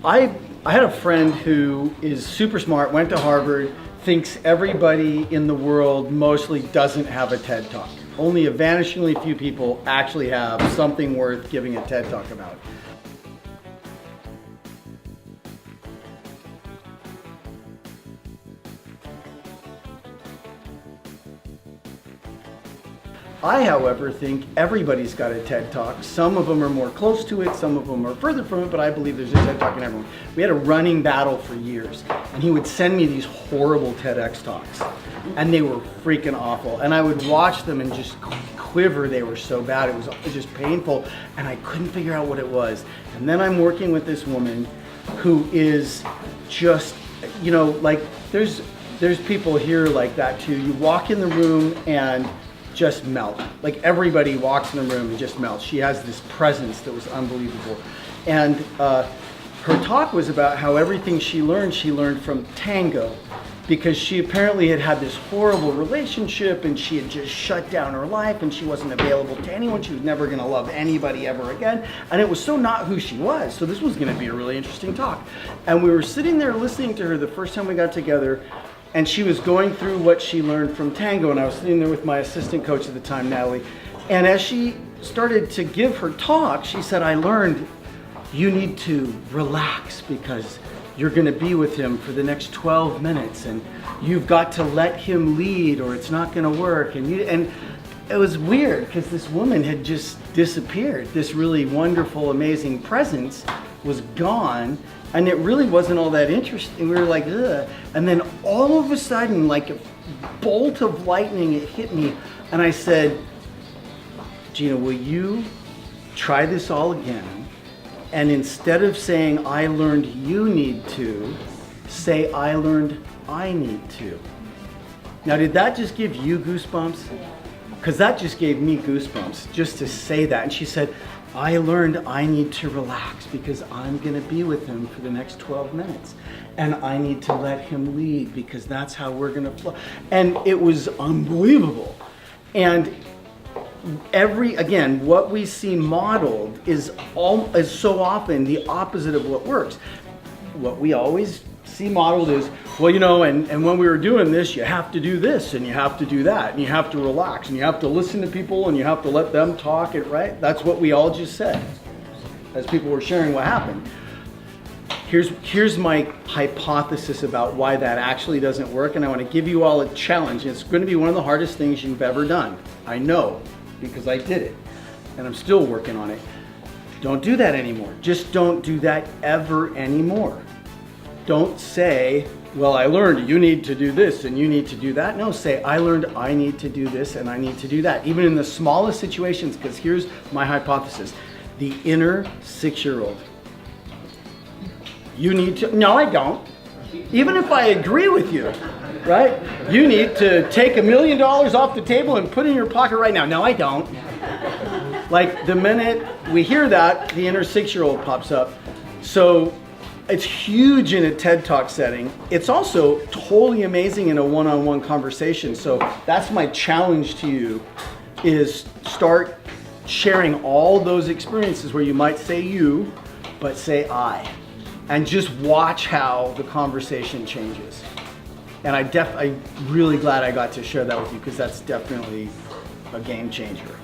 I had a friend who is super smart, went to Harvard, thinks everybody in the world mostly doesn't have a TED Talk. Only a vanishingly few people actually have something worth giving a TED Talk about. I, however, think everybody's got a TED Talk. Some of them are more close to it, some of them are further from it, but I believe there's a TED Talk in everyone. We had a running battle for years, and he would send me these horrible TEDx talks, and they were freaking awful. And I would watch them and just quiver. They were so bad. It was just painful, and I couldn't figure out what it was. And then I'm working with this woman who is just, you know, like there's people here like that too. You walk in the room and just melt. Like everybody walks in the room and just melts. She has this presence that was unbelievable. And her talk was about how everything she learned from tango, because she apparently had had this horrible relationship and she had just shut down her life and she wasn't available to anyone. She was never going to love anybody ever again. And it was so not who she was. So this was going to be a really interesting talk. And we were sitting there listening to her the first time we got together, and she was going through what she learned from tango, and I was sitting there with my assistant coach at the time, Natalie, and as she started to give her talk, she said, I learned you need to relax because you're going to be with him for the next 12 minutes, and you've got to let him lead or it's not going to work. And it was weird because this woman had just disappeared. This really wonderful, amazing presence was gone. And it really wasn't all that interesting. We were like, ugh. And then all of a sudden, like a bolt of lightning, it hit me. And I said, Gina, will you try this all again? And instead of saying, I learned you need to, say, I learned I need to. Now, did that just give you goosebumps? Because that just gave me goosebumps, just to say that. And she said, I learned I need to relax because I'm going to be with him for the next 12 minutes. And I need to let him lead because that's how we're going to flow. And it was unbelievable. And again, what we see modeled is so often the opposite of what works. What we always see modeled is, well, you know, and when we were doing this, you have to do this and you have to do that and you have to relax and you have to listen to people and you have to let them talk it, right? That's what we all just said as people were sharing what happened. Here's my hypothesis about why that actually doesn't work, and I want to give you all a challenge. It's going to be one of the hardest things you've ever done. I know, because I did it and I'm still working on it. Don't do that anymore. Just don't do that ever anymore. Don't say, well, I learned you need to do this and you need to do that. No, say, I learned I need to do this and I need to do that. Even in the smallest situations, because here's my hypothesis. The inner 6-year-old. You need to, no, I don't. Even if I agree with you, right? You need to take $1 million off the table and put it in your pocket right now. No, I don't. Like the minute we hear that, the inner 6-year-old pops up. So it's huge in a TED Talk setting. It's also totally amazing in a one-on-one conversation. So that's my challenge to you, is start sharing all those experiences where you might say you, but say I. And just watch how the conversation changes. And I'm really glad I got to share that with you because that's definitely a game changer.